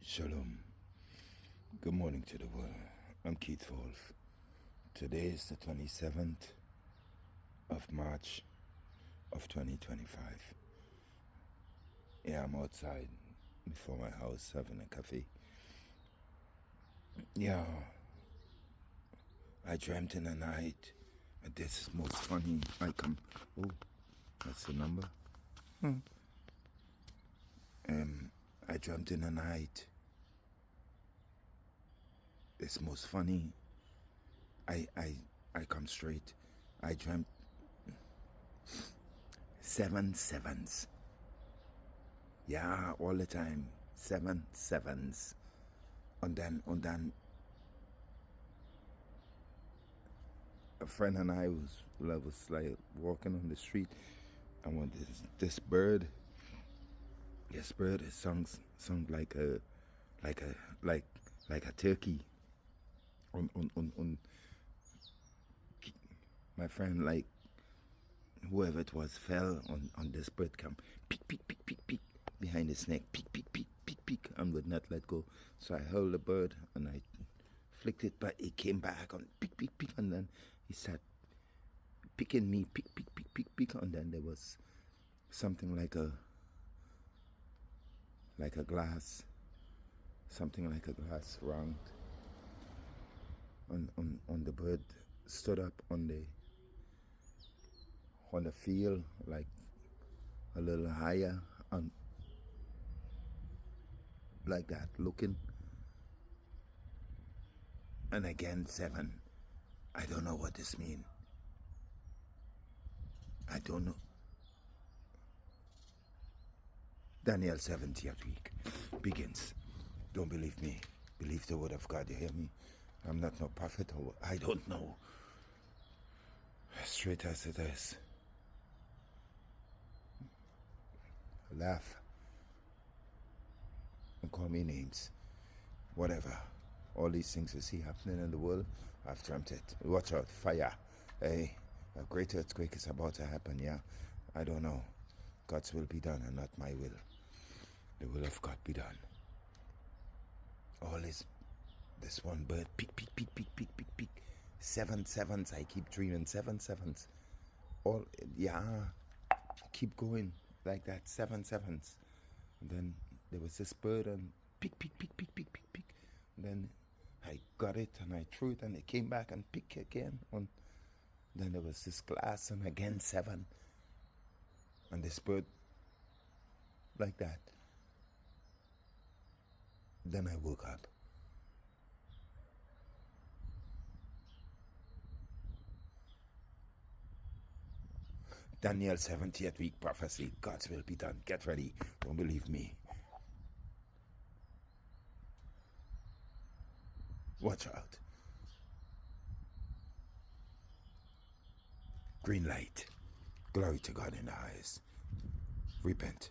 Shalom. Good morning to the world. I'm Keith Wolf. Today is the 27th of March of 2025. Yeah, I'm outside before my house having a coffee. Yeah, I dreamt in the night. This is most funny. Oh, that's the number. I dreamt in the night. It's most funny. I come straight. I dreamt 7 sevens. Yeah, all the time. 7 sevens. And then a friend and I was like walking on the street, and when this bird is sung like a turkey. On my friend, like whoever it was, fell on this bird, come peek peek peek peek peek behind his neck, peek peek peek peek peek, and would not let go. So I held the bird and I flicked it, but it came back on peek peek peek, and then he started picking me, peek peek peek peek peek, and then there was something like a glass, something like a glass round on the bird, stood up on the field, like a little higher, and like that, looking. And again 7. I don't know what this means. I don't know. Daniel 70th week begins. Don't believe me. Believe the word of God. You hear me? I'm not no prophet, or I don't know. Straight as it is. Laugh and call me names. Whatever. All these things you see happening in the world, I've dreamt it. Watch out. Fire. Hey, a great earthquake is about to happen, yeah? I don't know. God's will be done and not my will. The will of God be done. All this one bird, peek, peek, peek, peek, peek, peek, peek. 7 sevens. I keep dreaming 7 sevens. All, yeah, keep going like that, 7 sevens. And then there was this bird, and peek, peek, peek, peek, peek, peek, peek. And then I got it and I threw it, and it came back and peek again. And then there was this glass, and again 7. And this bird, like that. Then I woke up. Daniel 70th week prophecy. God's will be done. Get ready. Don't believe me. Watch out. Green light. Glory to God in the highest. Repent.